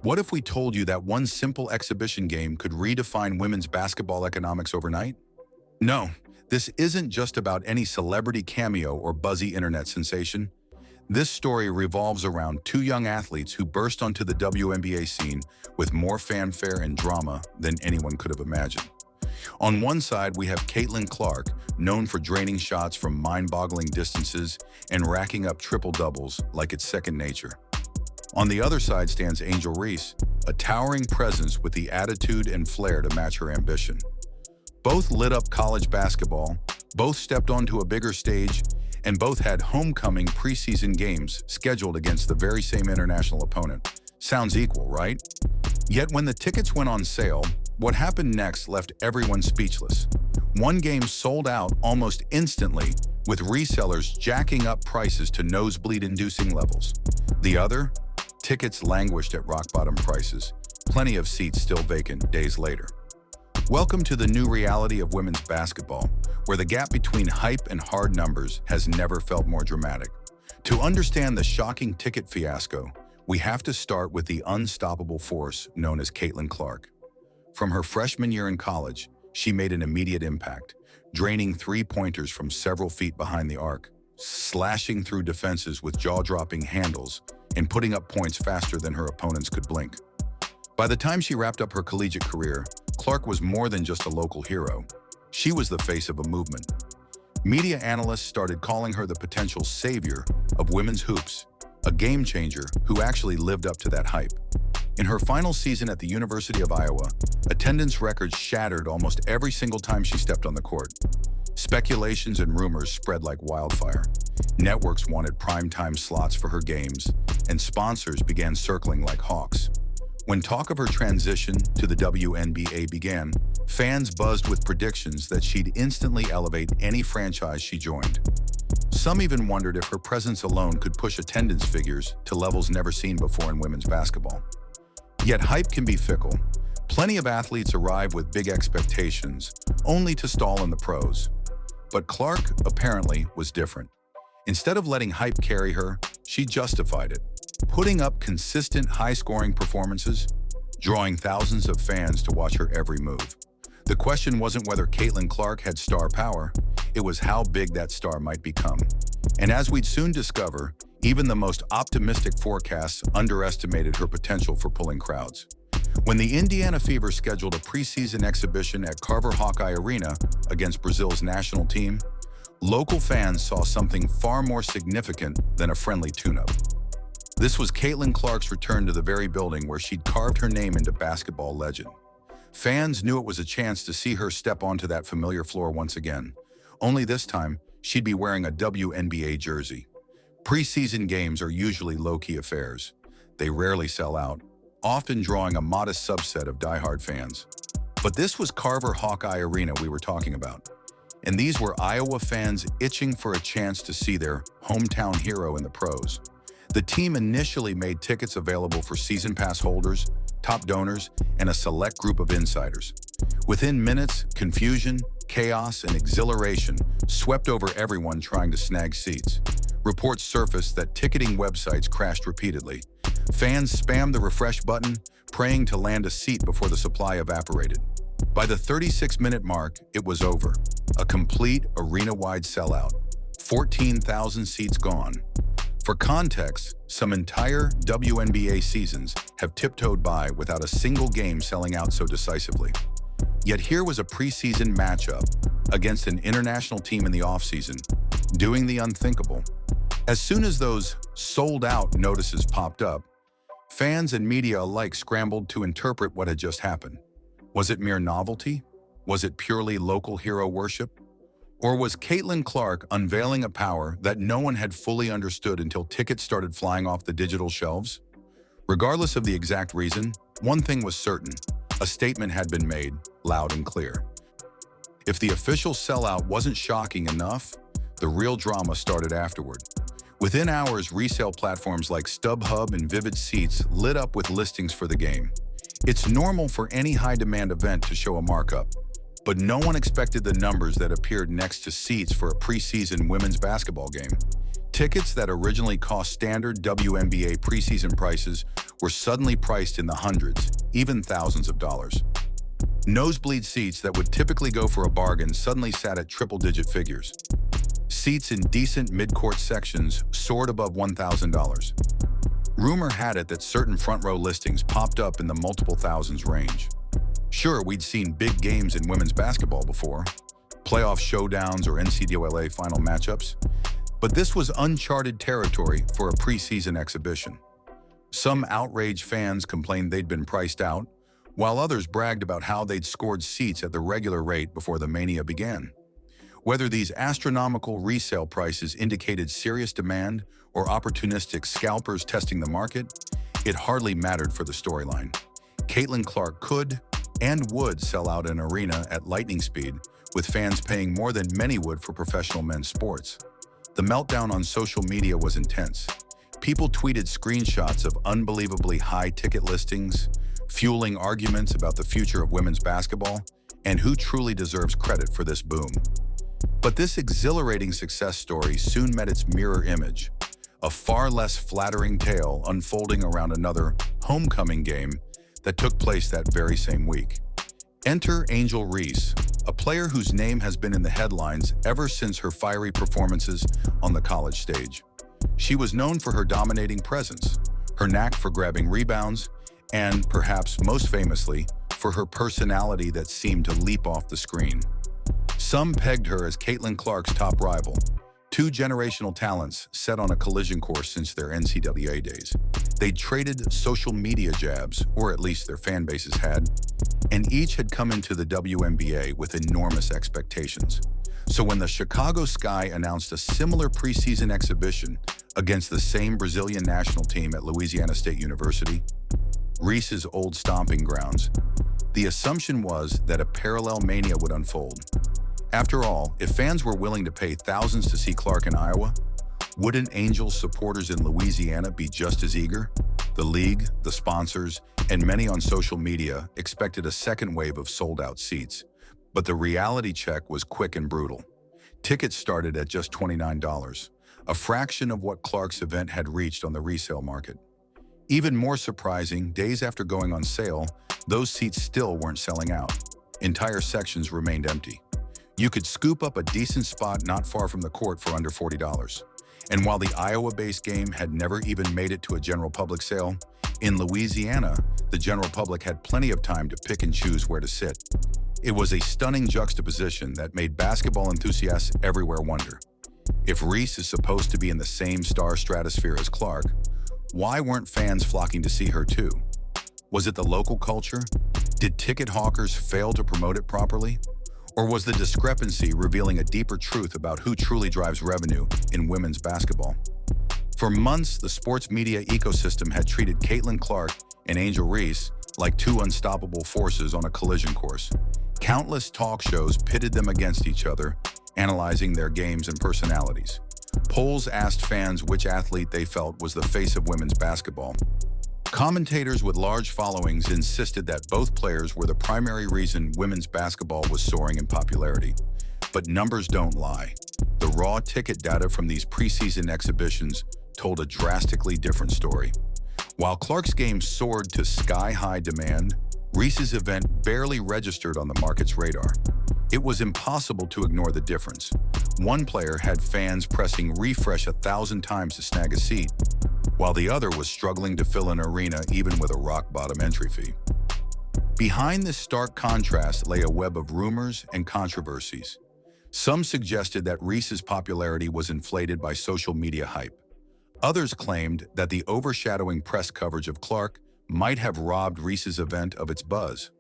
What if we told you that one simple exhibition game could redefine women's basketball economics overnight? No, this isn't just about any celebrity cameo or buzzy internet sensation. This story revolves around two young athletes who burst onto the WNBA scene with more fanfare and drama than anyone could have imagined. On one side, we have Caitlin Clark, known for draining shots from mind-boggling distances and racking up triple-doubles like it's second nature. On the other side stands Angel Reese, a towering presence with the attitude and flair to match her ambition. Both lit up college basketball, both stepped onto a bigger stage, and both had homecoming preseason games scheduled against the very same international opponent. Sounds equal, right? Yet when the tickets went on sale, what happened next left everyone speechless. One game sold out almost instantly, with resellers jacking up prices to nosebleed-inducing levels. The other? Tickets languished at rock-bottom prices, plenty of seats still vacant days later. Welcome to the new reality of women's basketball, where the gap between hype and hard numbers has never felt more dramatic. To understand the shocking ticket fiasco, we have to start with the unstoppable force known as Caitlin Clark. From her freshman year in college, she made an immediate impact, draining three-pointers from several feet behind the arc, slashing through defenses with jaw-dropping handles, and putting up points faster than her opponents could blink. By the time she wrapped up her collegiate career, Clark was more than just a local hero. She was the face of a movement. Media analysts started calling her the potential savior of women's hoops, a game changer who actually lived up to that hype. In her final season at the University of Iowa, attendance records shattered almost every single time she stepped on the court. Speculations and rumors spread like wildfire. Networks wanted primetime slots for her games, and sponsors began circling like hawks. When talk of her transition to the WNBA began, fans buzzed with predictions that she'd instantly elevate any franchise she joined. Some even wondered if her presence alone could push attendance figures to levels never seen before in women's basketball. Yet hype can be fickle. Plenty of athletes arrive with big expectations, only to stall in the pros. But Clark, apparently, was different. Instead of letting hype carry her, she justified it, putting up consistent high-scoring performances, drawing thousands of fans to watch her every move. The question wasn't whether Caitlin Clark had star power, it was how big that star might become. And as we'd soon discover, even the most optimistic forecasts underestimated her potential for pulling crowds. When the Indiana Fever scheduled a preseason exhibition at Carver Hawkeye Arena against Brazil's national team, local fans saw something far more significant than a friendly tune-up. This was Caitlin Clark's return to the very building where she'd carved her name into basketball legend. Fans knew it was a chance to see her step onto that familiar floor once again. Only this time, she'd be wearing a WNBA jersey. Preseason games are usually low-key affairs. They rarely sell out, often drawing a modest subset of diehard fans. But this was Carver Hawkeye Arena we were talking about. And these were Iowa fans itching for a chance to see their hometown hero in the pros. The team initially made tickets available for season pass holders, top donors, and a select group of insiders. Within minutes, confusion, chaos, and exhilaration swept over everyone trying to snag seats. Reports surfaced that ticketing websites crashed repeatedly. Fans spammed the refresh button, praying to land a seat before the supply evaporated. By the 36-minute mark, it was over. A complete arena-wide sellout. 14,000 seats gone. For context, some entire WNBA seasons have tiptoed by without a single game selling out so decisively. Yet here was a preseason matchup against an international team in the offseason, doing the unthinkable. As soon as those sold-out notices popped up, fans and media alike scrambled to interpret what had just happened. Was it mere novelty? Was it purely local hero worship? Or was Caitlin Clark unveiling a power that no one had fully understood until tickets started flying off the digital shelves? Regardless of the exact reason, one thing was certain: a statement had been made, loud and clear. If the official sellout wasn't shocking enough, the real drama started afterward. Within hours, resale platforms like StubHub and Vivid Seats lit up with listings for the game. It's normal for any high-demand event to show a markup, but no one expected the numbers that appeared next to seats for a preseason women's basketball game. Tickets that originally cost standard WNBA preseason prices were suddenly priced in the hundreds, even thousands of dollars. Nosebleed seats that would typically go for a bargain suddenly sat at triple-digit figures. Seats in decent mid-court sections soared above $1,000. Rumor had it that certain front-row listings popped up in the multiple thousands range. Sure, we'd seen big games in women's basketball before, playoff showdowns or NCAA final matchups, but this was uncharted territory for a preseason exhibition. Some outraged fans complained they'd been priced out, while others bragged about how they'd scored seats at the regular rate before the mania began. Whether these astronomical resale prices indicated serious demand or opportunistic scalpers testing the market, it hardly mattered for the storyline. Caitlin Clark could and would sell out an arena at lightning speed, with fans paying more than many would for professional men's sports. The meltdown on social media was intense. People tweeted screenshots of unbelievably high ticket listings, fueling arguments about the future of women's basketball and who truly deserves credit for this boom. But this exhilarating success story soon met its mirror image, a far less flattering tale unfolding around another homecoming game that took place that very same week. Enter Angel Reese, a player whose name has been in the headlines ever since her fiery performances on the college stage. She was known for her dominating presence, her knack for grabbing rebounds, and perhaps most famously, for her personality that seemed to leap off the screen. Some pegged her as Caitlin Clark's top rival, two generational talents set on a collision course since their NCAA days. They'd traded social media jabs, or at least their fan bases had, and each had come into the WNBA with enormous expectations. So when the Chicago Sky announced a similar preseason exhibition against the same Brazilian national team at Louisiana State University, Reese's old stomping grounds, the assumption was that a parallel mania would unfold. After all, if fans were willing to pay thousands to see Clark in Iowa, wouldn't Angels supporters in Louisiana be just as eager? The league, the sponsors, and many on social media expected a second wave of sold-out seats. But the reality check was quick and brutal. Tickets started at just $29, a fraction of what Clark's event had reached on the resale market. Even more surprising, days after going on sale, those seats still weren't selling out. Entire sections remained empty. You could scoop up a decent spot not far from the court for under $40. And while the Iowa-based game had never even made it to a general public sale, in Louisiana, the general public had plenty of time to pick and choose where to sit. It was a stunning juxtaposition that made basketball enthusiasts everywhere wonder. If Reese is supposed to be in the same star stratosphere as Clark, why weren't fans flocking to see her too? Was it the local culture? Did ticket hawkers fail to promote it properly? Or was the discrepancy revealing a deeper truth about who truly drives revenue in women's basketball? For months, the sports media ecosystem had treated Caitlin Clark and Angel Reese like two unstoppable forces on a collision course. Countless talk shows pitted them against each other, analyzing their games and personalities. Polls asked fans which athlete they felt was the face of women's basketball. Commentators with large followings insisted that both players were the primary reason women's basketball was soaring in popularity. But numbers don't lie. The raw ticket data from these preseason exhibitions told a drastically different story. While Clark's game soared to sky-high demand, Reese's event barely registered on the market's radar. It was impossible to ignore the difference. One player had fans pressing refresh 1,000 times to snag a seat, while the other was struggling to fill an arena even with a rock-bottom entry fee. Behind this stark contrast lay a web of rumors and controversies. Some suggested that Reese's popularity was inflated by social media hype. Others claimed that the overshadowing press coverage of Clark might have robbed Reese's event of its buzz.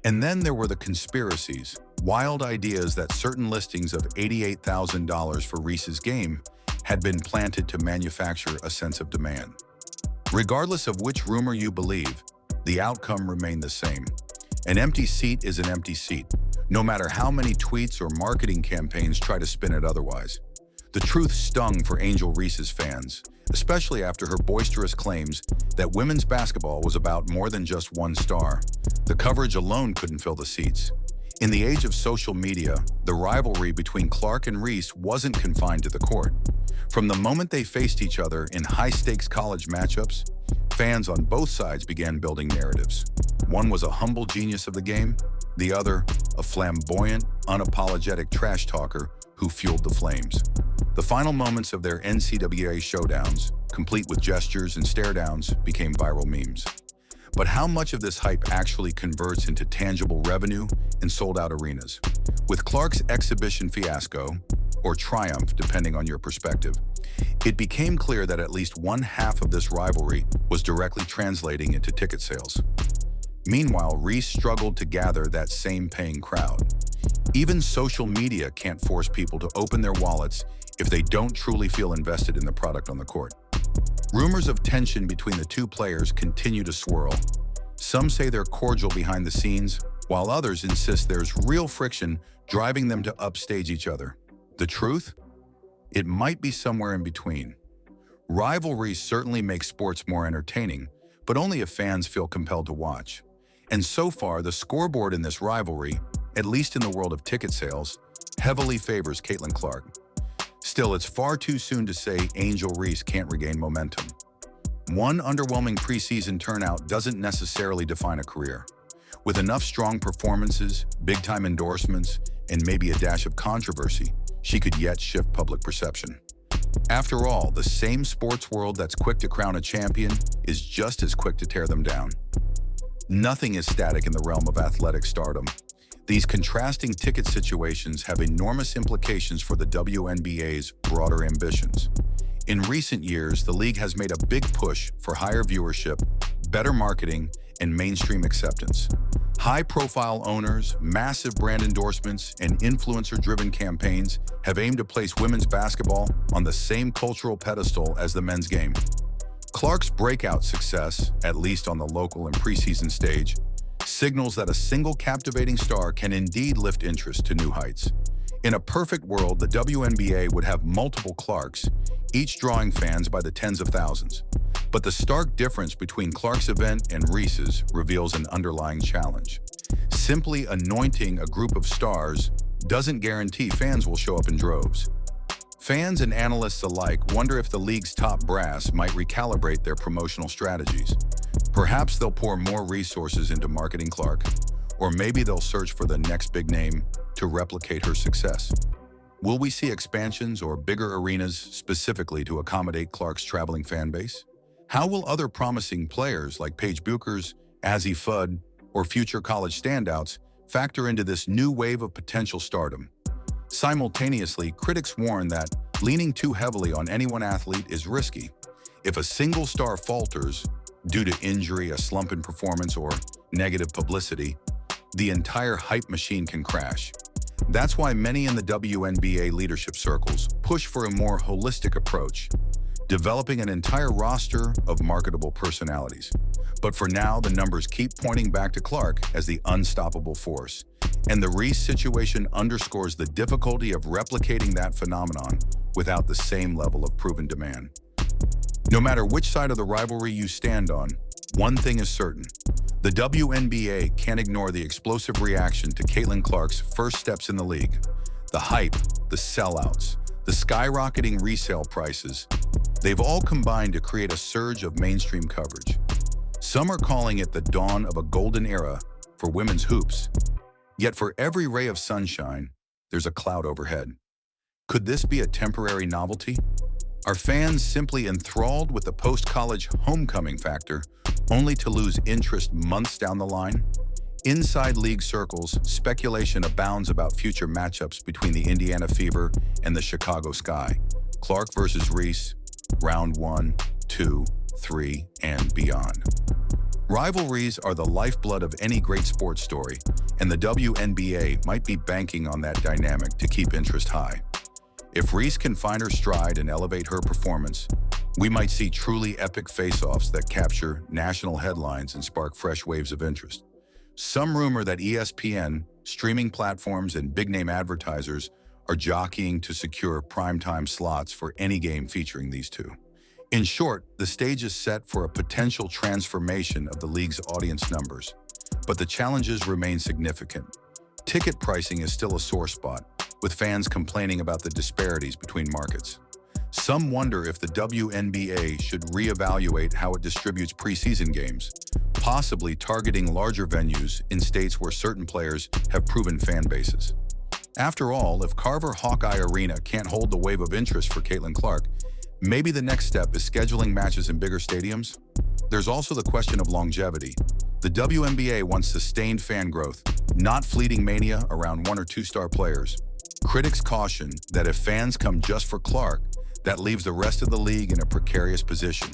And then there were the conspiracies, wild ideas that certain listings of $88,000 for Reese's game had been planted to manufacture a sense of demand. Regardless of which rumor you believe, the outcome remained the same. An empty seat is an empty seat, no matter how many tweets or marketing campaigns try to spin it otherwise. The truth stung for Angel Reese's fans, especially after her boisterous claims that women's basketball was about more than just one star. The coverage alone couldn't fill the seats. In the age of social media, the rivalry between Clark and Reese wasn't confined to the court. From the moment they faced each other in high-stakes college matchups, Fans on both sides began building narratives. One was a humble genius of the game, the other, a flamboyant, unapologetic trash talker who fueled the flames. The final moments of their NCAA showdowns, complete with gestures and stare-downs, became viral memes. But how much of this hype actually converts into tangible revenue and sold-out arenas? With Clark's exhibition fiasco, or triumph depending on your perspective, it became clear that at least one half of this rivalry was directly translating into ticket sales. Meanwhile, Reese struggled to gather that same paying crowd. Even social media can't force people to open their wallets if they don't truly feel invested in the product on the court. Rumors of tension between the two players continue to swirl. Some say they're cordial behind the scenes, while others insist there's real friction driving them to upstage each other. The truth? It might be somewhere in between. Rivalries certainly make sports more entertaining, but only if fans feel compelled to watch. And so far, the scoreboard in this rivalry, at least in the world of ticket sales, heavily favors Caitlin Clark. Still, it's far too soon to say Angel Reese can't regain momentum. One underwhelming preseason turnout doesn't necessarily define a career. With enough strong performances, big-time endorsements, and maybe a dash of controversy, she could yet shift public perception. After all, the same sports world that's quick to crown a champion is just as quick to tear them down. Nothing is static in the realm of athletic stardom. These contrasting ticket situations have enormous implications for the WNBA's broader ambitions. In recent years, the league has made a big push for higher viewership, better marketing, and mainstream acceptance. High-profile owners, massive brand endorsements, and influencer-driven campaigns have aimed to place women's basketball on the same cultural pedestal as the men's game. Clark's breakout success, at least on the local and preseason stage, signals that a single captivating star can indeed lift interest to new heights. In a perfect world, the WNBA would have multiple Clarks, each drawing fans by the tens of thousands. But the stark difference between Clark's event and Reese's reveals an underlying challenge. Simply anointing a group of stars doesn't guarantee fans will show up in droves. Fans and analysts alike wonder if the league's top brass might recalibrate their promotional strategies. Perhaps they'll pour more resources into marketing Clark, or maybe they'll search for the next big name to replicate her success. Will we see expansions or bigger arenas specifically to accommodate Clark's traveling fan base? How will other promising players like Paige Bueckers, Azzi Fudd, or future college standouts factor into this new wave of potential stardom? Simultaneously, critics warn that leaning too heavily on any one athlete is risky. If a single star falters due to injury, a slump in performance, or negative publicity, the entire hype machine can crash. That's why many in the WNBA leadership circles push for a more holistic approach, developing an entire roster of marketable personalities. But for now, the numbers keep pointing back to Clark as the unstoppable force. And the Reese situation underscores the difficulty of replicating that phenomenon without the same level of proven demand. No matter which side of the rivalry you stand on, one thing is certain. The WNBA can't ignore the explosive reaction to Caitlin Clark's first steps in the league. The hype, the sellouts, the skyrocketing resale prices, they've all combined to create a surge of mainstream coverage. Some are calling it the dawn of a golden era for women's hoops. Yet for every ray of sunshine, there's a cloud overhead. Could this be a temporary novelty? Are fans simply enthralled with the post-college homecoming factor, only to lose interest months down the line? Inside league circles, speculation abounds about future matchups between the Indiana Fever and the Chicago Sky. Clark versus Reese, round 1, 2, 3, and beyond. Rivalries are the lifeblood of any great sports story, and the WNBA might be banking on that dynamic to keep interest high. If Reese can find her stride and elevate her performance, we might see truly epic face-offs that capture national headlines and spark fresh waves of interest. Some rumor that ESPN, streaming platforms, and big-name advertisers are jockeying to secure primetime slots for any game featuring these two. In short, the stage is set for a potential transformation of the league's audience numbers, but the challenges remain significant. Ticket pricing is still a sore spot, with fans complaining about the disparities between markets. Some wonder if the WNBA should reevaluate how it distributes preseason games, possibly targeting larger venues in states where certain players have proven fan bases. After all, if Carver Hawkeye Arena can't hold the wave of interest for Caitlin Clark, maybe the next step is scheduling matches in bigger stadiums? There's also the question of longevity. The WNBA wants sustained fan growth, not fleeting mania around one or two-star players. Critics caution that if fans come just for Clark, that leaves the rest of the league in a precarious position.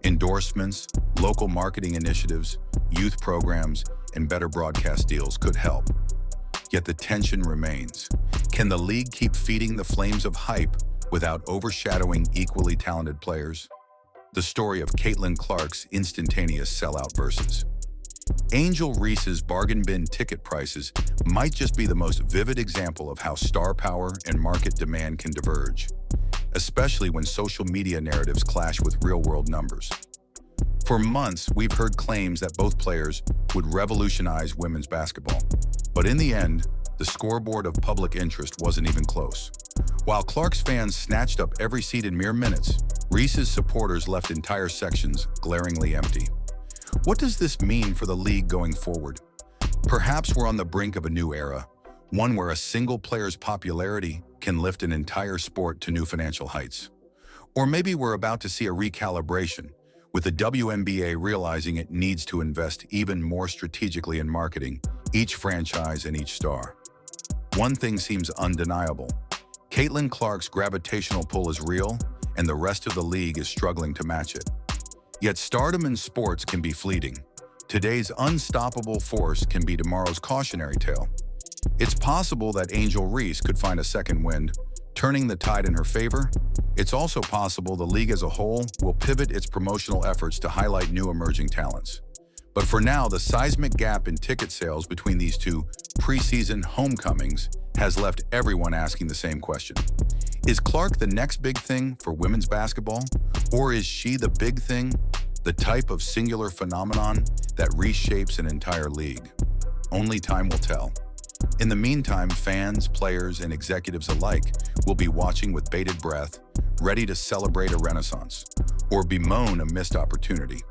Endorsements, local marketing initiatives, youth programs, and better broadcast deals could help. Yet the tension remains. Can the league keep feeding the flames of hype without overshadowing equally talented players? The story of Caitlin Clark's instantaneous sellout versus Angel Reese's bargain bin ticket prices might just be the most vivid example of how star power and market demand can diverge, especially when social media narratives clash with real-world numbers. For months, we've heard claims that both players would revolutionize women's basketball. But in the end, the scoreboard of public interest wasn't even close. While Clark's fans snatched up every seat in mere minutes, Reese's supporters left entire sections glaringly empty. What does this mean for the league going forward? Perhaps we're on the brink of a new era, one where a single player's popularity can lift an entire sport to new financial heights. Or maybe we're about to see a recalibration, with the WNBA realizing it needs to invest even more strategically in marketing each franchise and each star. One thing seems undeniable. Caitlin Clark's gravitational pull is real, and the rest of the league is struggling to match it. Yet stardom in sports can be fleeting. Today's unstoppable force can be tomorrow's cautionary tale. It's possible that Angel Reese could find a second wind, turning the tide in her favor. It's also possible the league as a whole will pivot its promotional efforts to highlight new emerging talents. But for now, the seismic gap in ticket sales between these two preseason homecomings has left everyone asking the same question. Is Clark the next big thing for women's basketball? Or is she the big thing, the type of singular phenomenon that reshapes an entire league? Only time will tell. In the meantime, fans, players, and executives alike will be watching with bated breath, ready to celebrate a renaissance or bemoan a missed opportunity.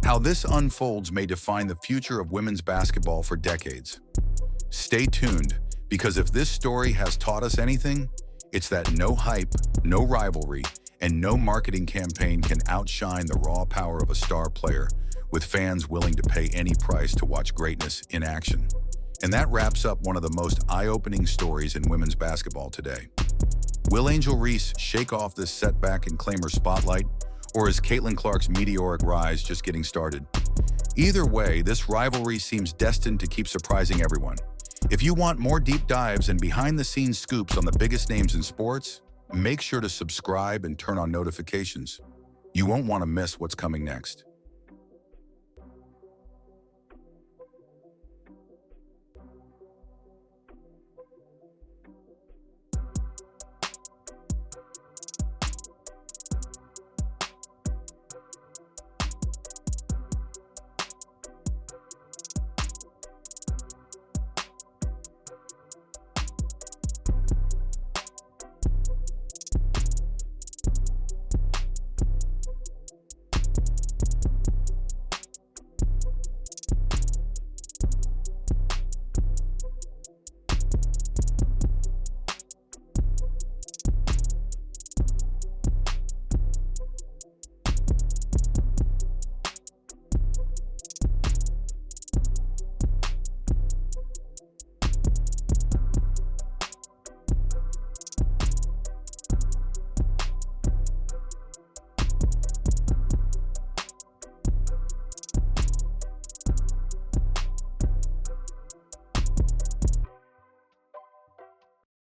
How this unfolds may define the future of women's basketball for decades. Stay tuned, because if this story has taught us anything, it's that no hype, no rivalry, and no marketing campaign can outshine the raw power of a star player, with fans willing to pay any price to watch greatness in action. And that wraps up one of the most eye-opening stories in women's basketball today. Will Angel Reese shake off this setback and claim her spotlight, or is Caitlin Clark's meteoric rise just getting started? Either way, this rivalry seems destined to keep surprising everyone. If you want more deep dives and behind-the-scenes scoops on the biggest names in sports, make sure to subscribe and turn on notifications. You won't want to miss what's coming next.